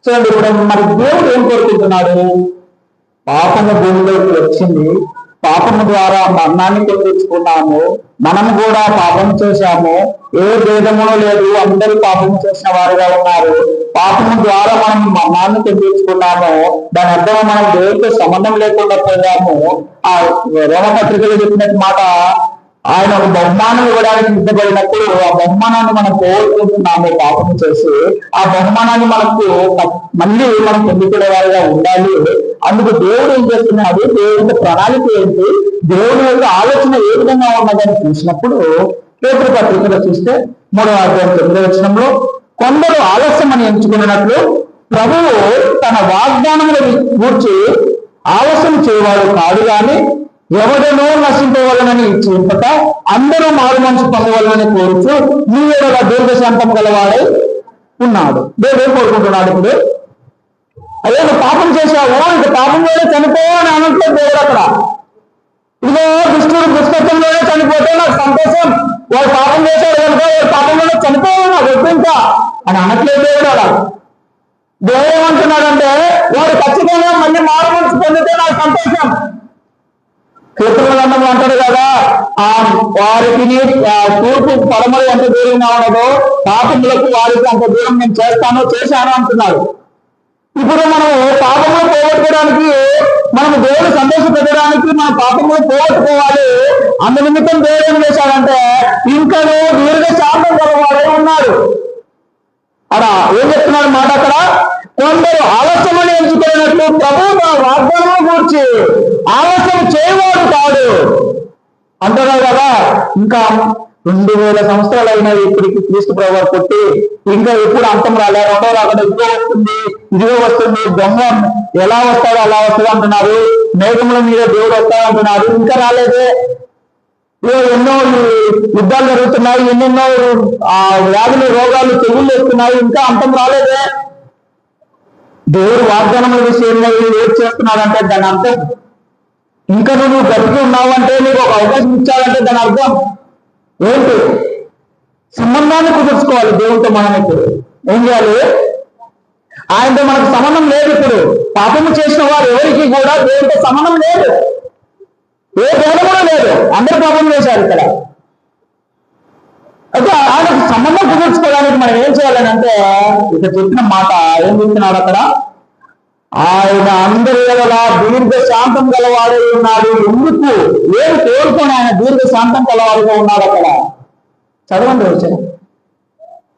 చూడండి, ఇప్పుడు మరి దేవుడు ఏం కోరుకుంటున్నాడు? పాపము భూమిలోకి వచ్చింది, పాపము ద్వారా మరణాన్ని తెచ్చుకున్నాము, మనము కూడా పాపం చేశాము, ఏ భేదము లేదు, అందరూ పాపం చేసిన వారుగా ఉన్నారు. పాపము ద్వారా మనం మరణాన్ని తెచ్చుకున్నాము, దాని అర్థం మనం దేవుడితో సంబంధం లేకుండా పోయాము. ఆ రోమపత్రికలో చెప్పినట్టు మాట, ఆయన ఒక బహుమానం ఇవ్వడానికి సిద్ధపడినప్పుడు ఆ బహుమానాన్ని మనం కోరుకుంటున్నాము పాపం చేసి. ఆ బహుమానాన్ని మనకు మళ్ళీ మనం పొందుకునే వారిగా ఉండాలి. అందుకు దేవుడు ఏం చేస్తున్నాడు, దేవుడి ప్రణాళిక ఏంటి, దేవుడి యొక్క ఆలోచన ఏ విధంగా ఉన్నదని చూసినప్పుడు పేతురు పత్రికలో చూస్తే 3వ అధ్యాయం 9వ వచనంలో, కొందరు ఆలస్యం అని ఎంచుకున్నట్లు ప్రభువు తన వాగ్దానముల గూర్చి ఆలస్యం చేయవాడు కాదు గాని ఎవడనో నశింపవలనని చింతక అందరూ మారు మనసు పొందవలనని కోరుచు నీ యొక్క దీర్ఘశాంతం గలవాడై ఉన్నాడు. దేవుడు ఏం కోరుకుంటున్నాడు? ఇప్పుడు అదే పాపం చేశావు, ఇక పాపంలోనే చనిపోవని అనట్లేదు దేవుడు. అక్కడ ఇదో దుష్టుడు దుష్టత్వంలోనే చనిపోతే నాకు సంతోషం, వాడు పాపం చేశాడు కనుక వాడు పాపంలోనే చనిపోవాలి నాకు వద్దు ఇంకా అని అనట్లేదు దేవుడు. అలా దేవుడు ఏమంటున్నాడంటే వాడు ఖచ్చితంగా మళ్ళీ మారు మనసు పొందితే నాకు సంతోషం. కీర్తనలు అంటాడు కదా, ఆ వారికి తూర్పు పడమలు ఎంత దూరంగా ఉన్నదో పాపములకు వారికి అంత దూరం నేను చేశాను అంటున్నాడు. ఇప్పుడు మనం పాపములు పోగొట్టుకోవడానికి, మనం దేవుడు సంతోషపెట్టడానికి మన పాపములు పోగొట్టుకోవాలి. అందు నిమిత్తం దేవుడు ఏం చేశాడంటే ఇంకనూ దీర్ఘశాంతం గలవాడే ఉన్నాడు. అలా ఏం చెప్తున్నాడు మాట అక్కడ, కొందరు ఆలస్యమని ఎంచుకున్నట్లు ప్రభు తన వాగ్దానం గురించి ఆలస్యం చేయవాడు కాదు అంటున్నాడు కదా. ఇంకా 2000 సంవత్సరాలు అయినవి ఇప్పటికి క్రీస్తు ప్రభు కొట్టి, ఇంకా ఎప్పుడు అంతం రాలే, రెండో రాకుండా ఇదిగో వస్తుంది, ఇదిగో వస్తుంది, దొంగ ఎలా వస్తాడో అలా వస్తుంది అంటున్నారు, మేఘముల మీద దేవుడు వస్తాడు అంటున్నారు, ఇంకా రాలేదే. ఎన్నో యుద్ధాలు జరుగుతున్నాయి, ఎన్నెన్నో వ్యాధులు రోగాలు తెగుళ్ళు వస్తున్నాయి, ఇంకా అంతం రాలేదే. దేవుడు వాగ్దానముల విషయంలో ఏం చేస్తున్నాడంటే దాని అర్థం ఇంకా నువ్వు బతికి ఉన్నావంటే, నీకు ఒక అవకాశం ఇచ్చాడంటే దాని అర్థం ఏంటి? సంబంధాన్ని కుదుర్చుకోవాలి దేవుడితో. మనం ఇప్పుడు ఏం చేయాలి? ఆయనతో మనకు సంబంధం లేదు. ఇప్పుడు పాపము చేసిన వారు ఎవరికి కూడా దేవుడితో సంబంధం లేదు, ఏ భేదం కూడా లేదు, అందరూ పాపం చేశారు. ఇక్కడ అయితే ఆయనకు సంబంధం కుదుర్చుకోవడానికి మనం ఏం చేయాలని అంటే, ఇక్కడ చెప్పిన మాట ఏం చెప్తున్నాడు అక్కడ, ఆయన అందరి వల్ల దీర్ఘశాంతం గలవాడే ఉన్నాడు. ఎందుకు? ఏమి కోరుకొని ఆయన దీర్ఘశాంతం గలవాడుగా ఉన్నాడు అక్కడ. చదవండి వచ్చిన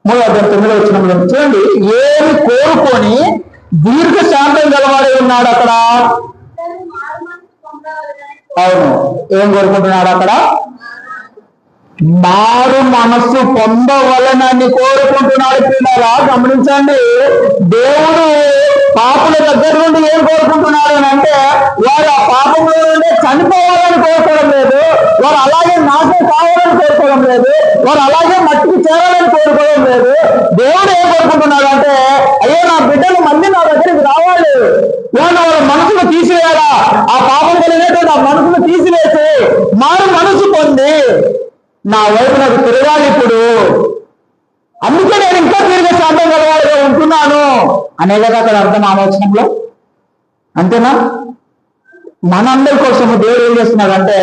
3వ అధ్యాయం 9వ వచనంలో చూడండి, ఏమి కోరుకొని దీర్ఘశాంతం గలవాడే ఉన్నాడు అక్కడ. అవును, ఏం కోరుకుంటున్నాడు అక్కడ? మారు మనస్సు పొందవలనని కోరుకుంటున్నాడు. పిల్లలా గమనించండి, దేవుడు పాపుల దగ్గర నుండి ఏం కోరుకుంటున్నాడు అని అంటే, వారు ఆ పాపంలో నుండి చనిపోవాలని కోరుకోవడం లేదు, వారు అలాగే నాశనం కావాలని కోరుకోవడం లేదు, వారు అలాగే మట్టికి చేరాలని కోరుకోవడం లేదు. దేవుడు ఏం కోరుకుంటున్నాడు అంటే, అయ్యో నా బిడ్డలు మళ్ళీ నా దగ్గరికి రావాలి, వాళ్ళ మనసును తీసివేయాలా, ఆ పాపం కలిగినటువంటి ఆ మనసును తీసివేసి మారు మనసు పొంది నా వైపు నాకు తిరగాలి ఇప్పుడు, అందుకే నేను ఇంకా దీర్ఘశాంతం గలవాడుగా ఉంటున్నాను అనే కదా అక్కడ అర్థం ఆలోచనలో. అంతేనా? మనందరి కోసం దేవుడు ఏం చేస్తున్నాడంటే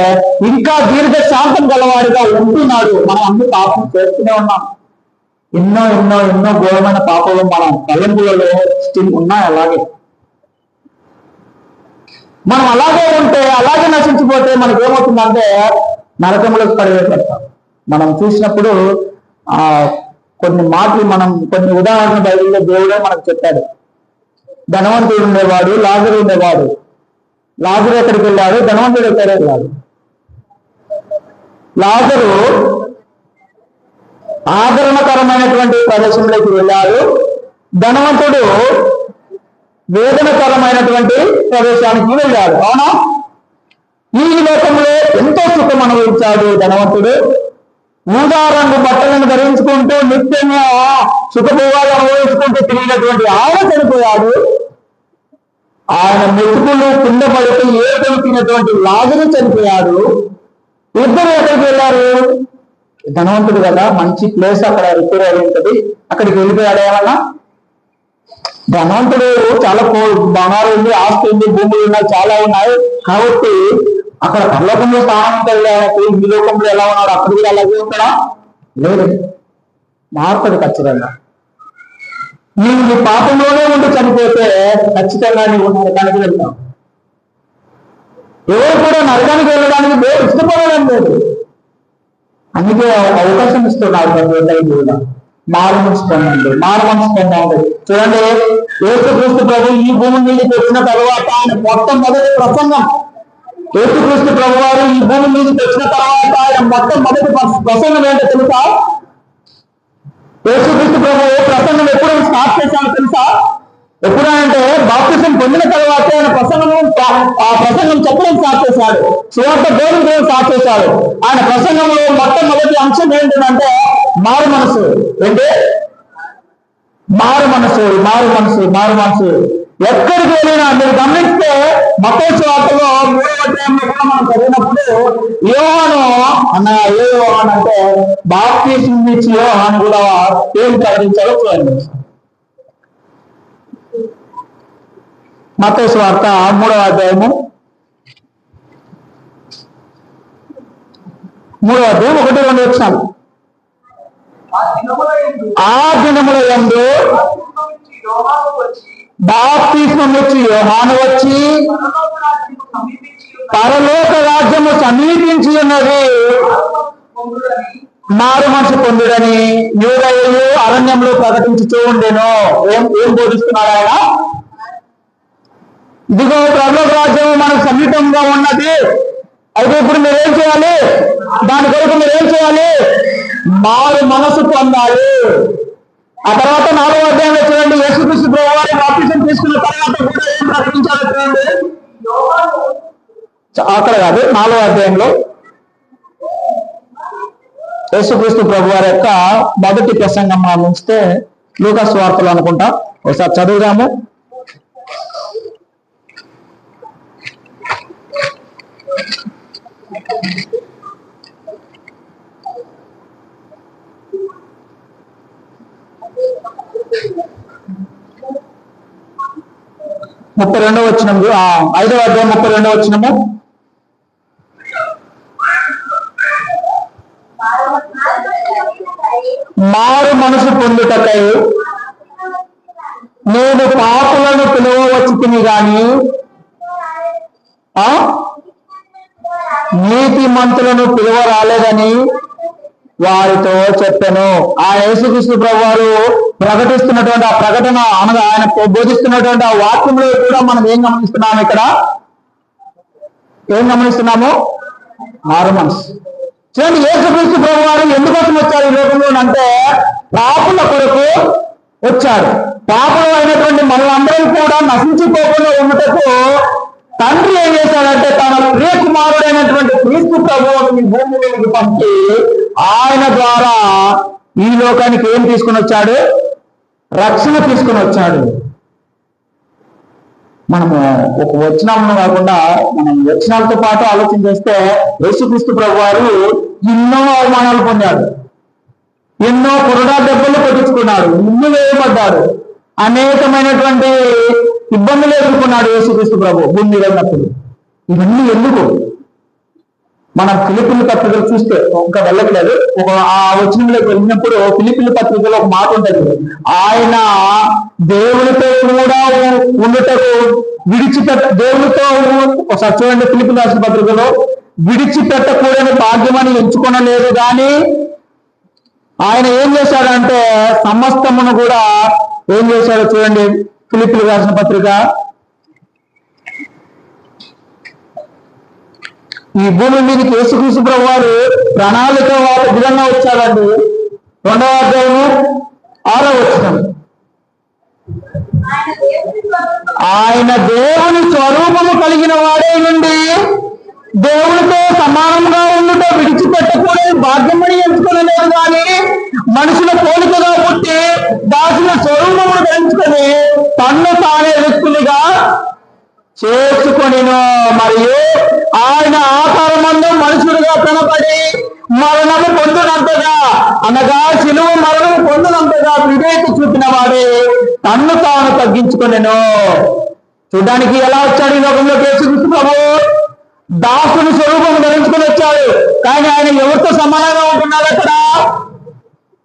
ఇంకా దీర్ఘశాంతం గలవాడిగా ఉంటున్నాడు. మనం అందరూ పాపం చేస్తూనే ఉన్నాం, ఎన్నో ఎన్నో ఎన్నో ఘోరమైన పాపాలు మన తలంపులలో స్టిల్ ఉన్నాయి. అలాగే మనం అలాగే ఉంటే, అలాగే నశించిపోతే మనకి ఏమవుతుందంటే నరకంలోకి పడివేస్తాం. మనం చూసినప్పుడు కొన్ని మాటలు, మనం కొన్ని ఉదాహరణ బైబిల్లో దేవుడే మనకు చెప్పాడు. ధనవంతుడు ఉండేవాడు, లాజరు ఉండేవాడు. లాజరు ఎక్కడికి వెళ్ళాడు, ధనవంతుడు ఎక్కడికి వెళ్ళాడు. లాజరు ఆదరణకరమైనటువంటి ప్రదేశంలోకి వెళ్ళాడు, ధనవంతుడు వేదనకరమైనటువంటి ప్రదేశానికి వెళ్ళాడు. అవునా? ఈ లోకంలో ఎంతో సుఖం అనుభవించాడు ధనవంతుడు. ఊదా రంగు బట్టలను ధరించుకుంటూ నిత్యంగా సుఖభోగాలు అనుభవించుకుంటూ తిరిగినటువంటి ఆయన చనిపోయాడు. ఆయన మెతుకులు కింద పడితే ఏకలు తినటువంటి లాజరు చనిపోయాడు. ఇద్దరు ఎక్కడికి వెళ్ళారు? ధనవంతుడు కదా, మంచి ప్లేస్ అక్కడ రిపేర్ అయి ఉంటుంది, అక్కడికి వెళ్ళిపోయాడు. ఏమన్నా ధనవంతుడు చాలా బంగారు ఉంది, ఆస్తి ఉంది, భూములు ఉన్నాయి, చాలా ఉన్నాయి. కాబట్టి అక్కడ పరలోకంలో స్థానం ఉంటుంది. ఈ లోకంలో ఎలా ఉన్నాడు అక్కడ కూడా అలాగే ఉంటాడా? లేదు, మారుతాడు ఖచ్చితంగా. నీవు నీ పాపంలోనే ఉండి చనిపోతే ఖచ్చితంగా నీవు నరకానికి వెళ్తావు. ఎవరు కూడా నరకానికి వెళ్ళడానికి దేవుడు ఇష్టపడడం లేదు. అందుకే అవకాశం ఇస్తున్నాడు కూడా. మారు మనసు పొందండి, మారు మనసు పొందండి. చూడండి, యేసుక్రీస్తు ప్రభు ఈ భూమి మీదకి వచ్చిన తర్వాత ఆయన మొట్టమొదటి ప్రసంగం, యేసుక్రీస్తు ప్రభు వారు ఈ భూమి మీదకి వచ్చిన తర్వాత ఆయన మొట్టమొదటి ప్రసంగం ఏంటో తెలుసా? యేసుక్రీస్తు ప్రభు ప్రసంగం ఎప్పుడు స్టార్ట్ చేశాడో తెలుసా? ఎప్పుడంటే బాప్తిజం పొందిన తర్వాత ఆయన ఆ ప్రసంగం చెప్పడం స్టార్ట్ చేశాడు. సువార్త బోధించడం స్టార్ట్ చేశాడు. ఆయన ప్రసంగంలో మొట్టమొదటి అంశం ఏంటంటే మారు మనసు. ఏంటి? మారు మనసు, మారు మనసు, మారు మనసు. ఎక్కడికి వెళ్ళినా మీరు గమనిస్తే మత్తయి సువార్తలో 3వ అధ్యాయంలో కూడా మనం చదివినప్పుడు యోహాను ఏ యోహాను అంటే బాప్తిజం ఇచ్చి యోహాను కూడా ఏం ప్రకటించాలో చూడండి. మత్తయి సువార్త 3వ అధ్యాయము 1-2 వచ్చాము. ఆ దినముల యందు బాప్తిస్మం ఇచ్చి యోహాను వచ్చి పరలోక రాజ్యము సమీపించి ఉన్నది, మారు మనసు పొందుడని యూదయులు అరణ్యంలో ప్రకటించుతూ ఉండేను. ఏం బోధిస్తున్నాడు ఆయన? ఇదిగో పరలోక రాజ్యం మనకు సమీపంగా ఉన్నది. అయితే ఇప్పుడు మీరేం చేయాలి? దాని కొరకు మీరేం చేయాలి? మారు మనసు పొందాలి. ఆ తర్వాత 4వ అధ్యాయంలో చూడండి, యేసుక్రీస్తు ప్రభువారు బాప్తిజం తీసుకున్న తర్వాత కూడా ఏం ప్రకటించాలో చూడండి. అక్కడ కాదు, 4వ అధ్యాయంలో యేసుక్రీస్తు ప్రభువారి యొక్క మొదటి ప్రసంగం మనం ఉంచితే లూకా సువార్తలు అనుకుంటా, ఒకసారి చదువుదాము. ముప్పై 32వ వచనము, 5వ అధ్యాయం 32వ వచనము. మారు మనసు పొందుటకై నేను పాపులను పిలువవచ్చుకుని గాని నీతిమంతులను పిలువ రాలేదని వారితో చెప్పాను. ఆ యేసుక్రీస్తు ప్రభువారు ప్రకటిస్తున్నటువంటి ఆ ప్రకటన అనగా ఆయన బోధిస్తున్నటువంటి ఆ వాక్యంలో కూడా మనం ఏం గమనిస్తున్నాము? ఇక్కడ ఏం గమనిస్తున్నాము? మారు మనసు. చూడండి, యేసుక్రీస్తు ప్రభువారు ఎందుకోసం వచ్చారు ఈ లోకంలో అంటే పాపుల కొరకు వచ్చాడు. పాపులు అయినటువంటి మనలందరం కూడా నశించిపోకుండా ఉండటకు తండ్రి ఏం చేశాడంటే తన ప్రియ కుమారుడైనటువంటి క్రీస్తు ప్రభువుని ఈ భూమి మీదకి పంపి ఆయన ద్వారా ఈ లోకానికి ఏం తీసుకుని వచ్చాడు? రక్షణ తీసుకుని వచ్చాడు. మనము ఒక వచనంలో కాకుండా మనం వచనాలతో పాటు ఆలోచన చేస్తే యేసుక్రీస్తు ప్రభువారు ఎన్నో అవమానాలు పొందాడు, ఎన్నో కొరడా దెబ్బలు కొట్టించుకున్నాడు, ఇల్లు వేయబడ్డాడు, అనేకమైనటువంటి ఇబ్బందులు ఎదుర్కొన్నాడు యేసుక్రీస్తు ప్రభు భూమి మీద ఉన్నప్పుడు. ఇవన్నీ ఎందుకు? మనం ఫిలిప్పీల పత్రికలు చూస్తే ఇంకా వెళ్ళట్లేదు, ఆ వచనంలోకి వెళ్ళినప్పుడు ఫిలిప్పీల పత్రికలో ఒక మాట ఉంటుంది, ఆయన దేవునితో కూడా ఉండటకు దేవునితో ఒకసారి చూడండి, ఫిలిప్పీల రాసిన పత్రికలో విడిచిపెట్టకూడని భాగ్యమని ఎంచుకొనలేదు కానీ ఆయన ఏం చేశాడంటే సమస్తమును కూడా ఏం చేశాడో చూడండి. ఫిలిప్పీలకు రాసిన పత్రిక ఈ భూమి మీదకి యేసుక్రీస్తు ప్రభువారు ప్రణాళిక విధంగా వచ్చాడండి. 2వ అధ్యాయము 6వ వచనం, ఆయన దేవుని స్వరూపము కలిగిన వాడే నుండి దేవునితో సమానంగా ఉండుట విడిచిపెట్టకూడదు భాగ్యమని ఎంచుకోలేదు కానీ మనుషుల పోలికగా పుట్టి దాచిన స్వరూపమును పెంచుకొని తన్ను తానే వ్యక్తులుగా చేసుకొనిను. మరియు ఆయన ఆకారమందు మనుషుడుగా కనపడి మరణము పొందినంతగా, అనగా శిలువ మరణము పొందినంతగా వివేక చూపిన వాడే తన్ను తాను తగ్గించుకునేను. చూడడానికి ఎలా వచ్చాడు ఈ లోకంలోకి యేసుక్రీస్తు ప్రభు? దాసుని స్వరూపం ధరించుకుని వచ్చాడు. కానీ ఆయన ఎవరితో సమానంగా ఉంటున్నాడు? అక్కడ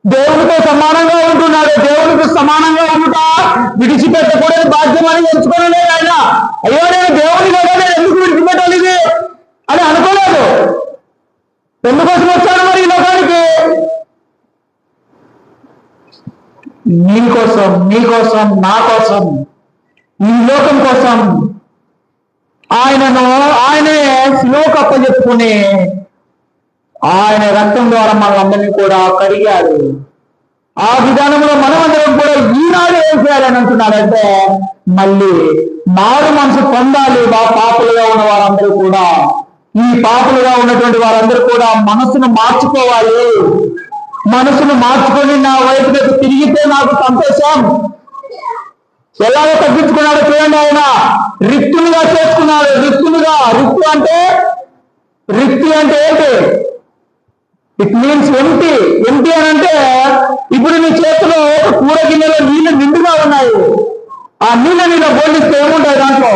దేవునితో సమానంగా ఉంటున్నాడు. దేవునికి సమానంగా ఉంటున్నా విడిచిపెట్టకూడని బాధ్యం అని ఎంచుకోలేదు ఆయన. అయ్యో నేను దేవుని కదా, నేను ఎందుకు విడిచిపెట్టాలి ఇది అని అనుకోలేదు. ఎందుకోసం వచ్చాడు మరి ఈ లోకానికి? నీకోసం, నీకోసం, నా కోసం, ఈ లోకం కోసం ఆయనే శిలువకు అప్పచెప్పుకుని ఆయన రక్తం ద్వారా మనందరినీ కూడా కడిగాడు. ఆ విధానంలో మనమందరం కూడా ఈనాడు ఏం చేయాలని అంటున్నాడంటే, మళ్ళీ మారు మనసు పొందాలి. పాపులుగా ఉన్న వారందరూ కూడా, ఈ పాపులుగా ఉన్నటువంటి వారందరూ కూడా మనసును మార్చుకోవాలి. మనసును మార్చుకొని నా వైపునకు తిరిగితే నాకు సంతోషం. ఎలాగో తగ్గించుకున్నాడు చూడండి. ఆయన రిక్తులుగా చేసుకున్నాడు. రిక్తి అంటే ఏంటి? It means empty. ఎంటీ అని అంటే ఇప్పుడు నీ చేతిలో కూర గిన్నెలో నీళ్లు నిండుగా ఉన్నాయి. ఆ నీళ్ళ మీద బోలిస్తే ఏముంటాయి దాంట్లో?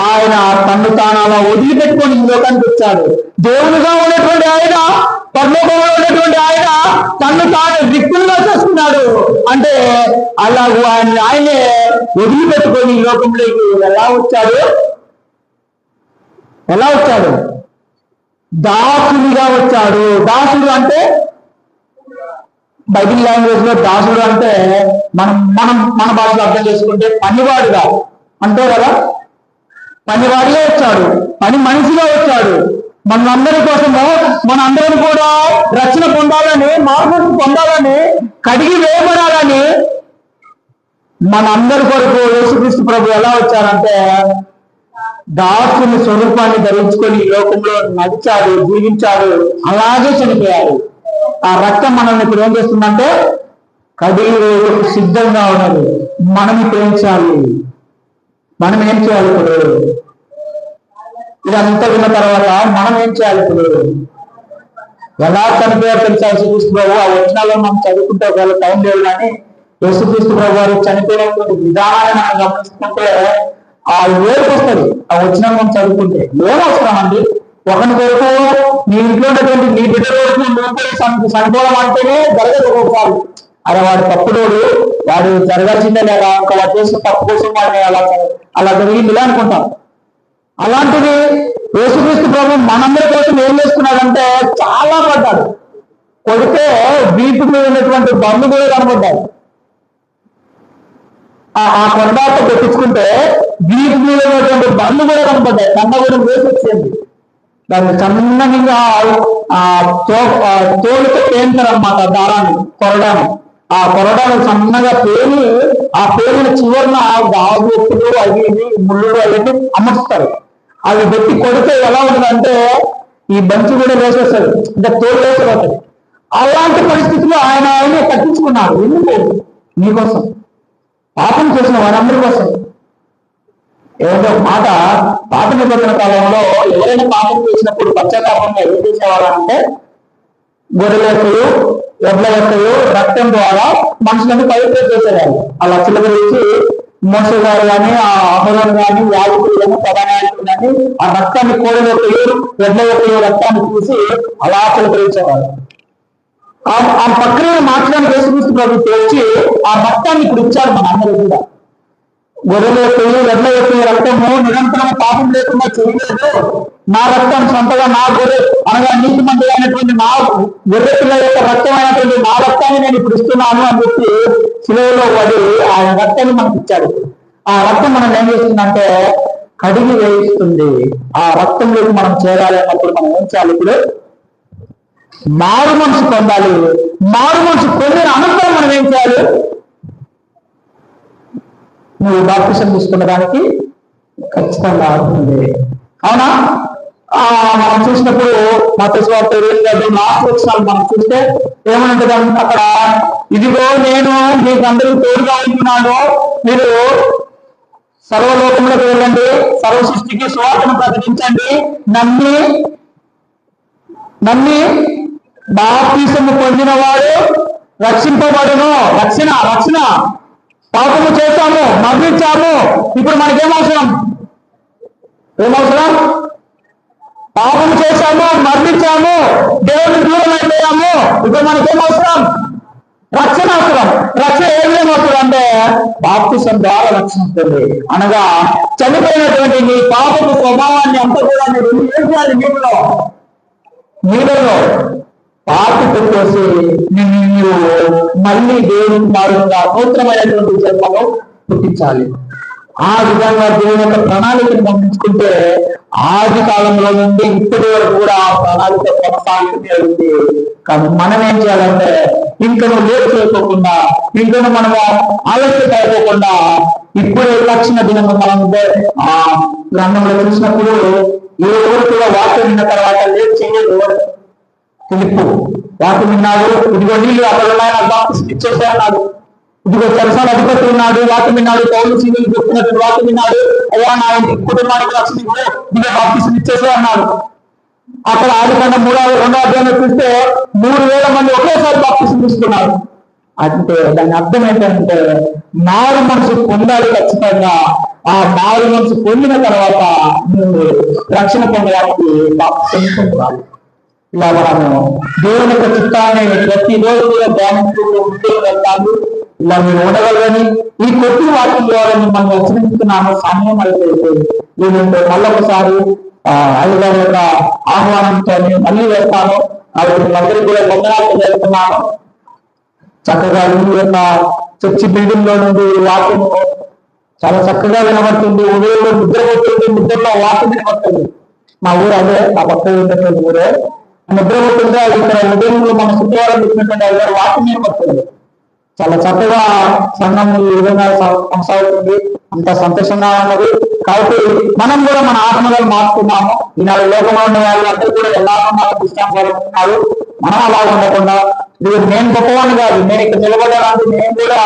ఆయన తన్ను తాను అలా వదిలిపెట్టుకొని ఈ లోకానికి వచ్చాడు. దేవునిగా ఉన్నటువంటి ఆయన, పరలోకంలో ఉన్నటువంటి ఆయన తన్ను తాను రిక్తులుగా చేసుకున్నాడు. అంటే అలాగూ ఆయనే వదిలిపెట్టుకొని ఈ లోకంలోకి ఎలా వచ్చాడు? దాసునిగా వచ్చాడు. దాసుడు అంటే బైబిల్ లాంగ్వేజ్ లో దాసుడు అంటే మన భాషలో అర్థం చేసుకుంటే పనివాడుగా అంటే కదా. పనివాడిగా వచ్చాడు, పని మనిషిగా వచ్చాడు. మనందరి కోసము, మనందరం కూడా రక్షణ పొందాలని, మార్పు పొందాలని, కడిగి వేయబడాలని మనందరి కొరకు యేసుక్రీస్తు ప్రభు ఎలా వచ్చారంటే దాసుని స్వరూపాన్ని ధరించుకొని ఈ లోకంలో నడిచాడు, జీవించాడు, అలాగే చనిపోయాడు. ఆ రక్తం మనల్ని ఇప్పుడు ఏం చేస్తుందంటే కడిగి సిద్ధంగా ఉన్నది. మనం ఇప్పుడు ఏం చేయాలి? మనం ఏం చేయాలి? ఇప్పుడు ఇదంతా విన్న తర్వాత మనం ఏం చేయాలి? ఇప్పుడు ఎలా చనిపోయారు తెలుసా యేసుక్రీస్తు ప్రభు? ఆ వచనాల్లో మనం చదువుకుంటే ఒకవేళ టైం లేదు, కానీ యేసుక్రీస్తు ప్రభు వారు చనిపోయినటువంటి విధానాన్ని మనం గమనిస్తుంటే ఆ ఏడుపు వస్తుంది. ఆ వచనం మనం చదువుకుంటే ఏం అవసరం అండి? ఒకరి కొరకు నీ ఇంట్లో ఉన్నటువంటి నీ బిడ్డ వరకు చనిపోవడం అంటేనే జరగదు. ఒక్కొక్కసారి అరే వాడు తప్పుడోడు, వాడు జరగాల్సిందే లేదా, ఇంకా వాడు చేసిన తప్పు కోసం వాడిని అలా జరిగిందిలే అనుకుంటాం. అలాంటిది యేసుక్రీస్తు ప్రభు మనందరి కోసం ఏం చేసుకున్నాడంటే చాలా పడ్డాడు. కొడితే వీపు మీద ఉన్నటువంటి బండ్లు కూడా కనబడ్డాయి. ఆ కొండాట పెట్టించుకుంటే వీపు మీద ఉన్నటువంటి బండ్లు కూడా కనబడ్డాయి. కన్న కూడా వేసి వచ్చింది. దాన్ని సన్నగా తోలుతో పేంటారు అన్నమాట దారాన్ని, కొరడాన్ని. ఆ కొరడాన్ని సన్నగా పేలి, ఆ పేలిన చివరిన గాజు ఎత్తులు అవి ముళ్ళు అవన్నీ అమర్చుతారు. అవి పెట్టి కొడితే ఎలా ఉంటుందంటే ఈ బంచి కూడా వేసేస్తారు, అంటే తోలు వేసేపోతుంది. అలాంటి పరిస్థితుల్లో ఆయనే కట్టించుకున్నాడు. ఎందుకు? మీకోసం, పాపం చేసిన వారందరి కోసం. ఏదో మాట, పాత నిబంధన కాలంలో ఎవరైనా పాపం చేసినప్పుడు పశ్చాత్తాపంగా ఏం చేసేవారు అంటే గొర్రెల యొక్కయు, ఎడ్ల యొక్కయు రక్తం ద్వారా మనుషులను పవిత్రం చేసేవారు. అలా చిలకరించి మోసే గారు కానీ, ఆ అహరోను కానీ, యాజకులు కానీ, ప్రధానాయకులు కానీ ఆ రక్తాన్ని కోడెల యొక్కయు, ఎడ్ల యొక్కయు రక్తాన్ని చూసి అలా చిలకరించేవారు. ఆ ప్రక్రియను మార్చడానికి యేసుక్రీస్తు ప్రభు వచ్చి ఆ రక్తాన్ని ఇప్పుడు ఇచ్చారు మన అందరూ కూడా. గొర్రెల యొక్కయు, ఎడ్ల యొక్కయు రక్తము నిరంతరం పాపం లేకుండా చేయలేదు. నా రక్తం సొంతగా నా గొర్రె అనగా నీతి మంది అయినటువంటి నా గొర్రె పిల్లల యొక్క రక్తం అయినటువంటి నా రక్తాన్ని నేను ఇప్పుడు ఇస్తున్నాను అని చెప్పి శిలువలో పడి ఆయన రక్తాన్ని మనకి ఇచ్చాడు. ఆ రక్తం మనం ఏం చేస్తుందంటే కడిగి వేయిస్తుంది. ఆ రక్తంలోకి మనం చేరాలి అన్నప్పుడు మనం ఏం చేయాలి? ఇప్పుడు మారు మనసు పొందాలి. మారు మనసు పొందిన అనంతరం మనం ఏం చేయాలి? నువ్వు బాప్టిజం తీసుకున్న దానికి ఖచ్చితంగా అవుతుంది. అవునా? మనం చూసినప్పుడు మత్తయి సువార్త 20 వచనాలు మనం చూస్తే ఏమనంటే అక్కడ, ఇదిగో నేను మీకు అందరూ తోడుగా ఉంటున్నాను, మీరు సర్వలోకంలోకి వెళ్ళండి, సర్వ సృష్టికి సువార్తను ప్రకటించండి, నమ్మి నమ్మి బాప్తిసము పొందిన వాడు రక్షింపబడును. రక్షణ రక్షణ పాపము చేశాము, మరణించాము, ఇప్పుడు మనకేమవసరం? ఏమవసరం? పాపం చేశాము, మరణించాము, దేవుని దూరం అయిపోయాము, ఇప్పుడు మనకేమవసరం? రక్షణ అవసరం. రక్షణ ఏమేమి అవసరం అంటే బాప్తిసం ద్వారా రక్షణ ఉంటుంది. అనగా చనిపోయినటువంటి నీ పాపపు స్వభావాన్ని అంతా కూడా మీరు ఏం చేయాలి? నీళ్ళలో పాతి పెట్టేసి నీవు మళ్ళీ దేవుని మారుగా నూతనమైనటువంటి జన్మను పుట్టించాలి. ఆ విధంగా దేవుని యొక్క ప్రణాళికను గమనించుకుంటే ఆది కాలంలో నుండి ఇప్పటి వరకు కూడా ఆ ప్రణాళిక కొనసాగుతూనే ఉంది. కానీ మనం ఏం చేయాలంటే ఇంకను లేట్ చేయకోకుండా, ఇంకను మనము ఆలస్యం అయిపోకుండా ఇప్పుడే లక్షణ దినము మనం ఆ గ్రంథంలో చూసినప్పుడు ఎవరు కూడా వాక్యం విన్న తర్వాత లేట్ చేయలేదు. పిలుపు వాక్యం విన్నాడు, ఇదిగో నీళ్ళు అక్కడ బాప్తిసం ఇచ్చేసే అన్నాడు. ఇదిగో చెరసాల అధిపతి ఉన్నాడు, వాక్యం విన్నాడు. పౌలు సీనియర్ చెప్తున్నట్టు వాక్యం విన్నాడు. అయ్యా నా కుటుంబానికి రక్షణ ఇదిగో బాప్తిసం ఇచ్చేసే అన్నాడు. అక్కడ ఆదికాండం 2వ అధ్యాయంలో చూస్తే 3,000 మంది ఒకేసారి బాప్తిసం తీసుకున్నారు. అంటే దాని అర్థం ఏంటంటే మారు మనసు పొందాలి ఖచ్చితంగా. ఆ మారు మనసు పొందిన తర్వాత నువ్వు రక్షణ పొందడానికి బాప్తిసం పొందాలి. ఇలా మనము దేవుని యొక్క చిత్తాన్ని ప్రతిరోజు కూడా ధ్యానించుకుంటూ ముందుకు వెళ్తాము. ఇలా మీరు ఉండగలని ఈ కొద్ది వాక్యం ద్వారా మనం హెచ్చరిస్తున్నాము. సమయం అయిపోయింది. ఏంటంటే మళ్ళొకసారి అయ్యగారి యొక్క ఆహ్వానంతో మళ్ళీ వేస్తాను. కాబట్టి అందరికీ కూడా వందనాలు జరుగుతున్నాను. చక్కగా ఈ యొక్క చర్చి బిల్డింగ్ లో నుండి వాక్యము చాలా చక్కగా వినబడుతుంది. ఉదయంలో నిద్రపోతుంది, నిద్రలో వాక్యం వినబడుతుంది. మా ఊరు అదే, ఆ పక్క ఉన్నటువంటి ఊరే. నిద్రపోతుంటే ఇక్కడ ఉదయంలో మన శుక్రవారం చెప్పినటువంటి అయ్యారు వాక్యం వినబడుతుంది. చాలా చక్కగా సంఘం ఈ విధంగా కొనసాగుతుంది. అంత సంతోషంగా ఉన్నది. కాబట్టి మనం కూడా మన ఆత్మలను మార్చుకున్నాము. ఈనాడు లోకంలో ఉన్న వాళ్ళు అందరూ కూడా ఎలా ఉన్నారు? క్రిస్టియన్ ఉన్నారు. మనం అలా ఉండకుండా నేను గొప్పవాడిని కాదు, నేను ఇక్కడ నిలబడాలంటే నేను కూడా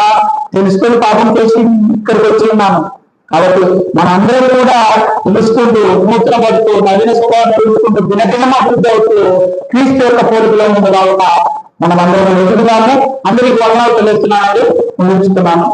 తెలుసుకొని పాపం చేసి ఇక్కడికి వచ్చి ఉన్నాను. కాబట్టి మనందరం కూడా తెలుసుకుంటూ నూతన పడుతూ నవీన స్వభావం తెలుసుకుంటూ దినదినం అభివృద్ధి అవుతూ క్రీస్తు యొక్క పోలికలో ఉంది కావున మనం అందరం ఎదుగుదాము. అందరికీ వర్ణాలు తెలుస్తున్నాను, ముగించుకున్నాను.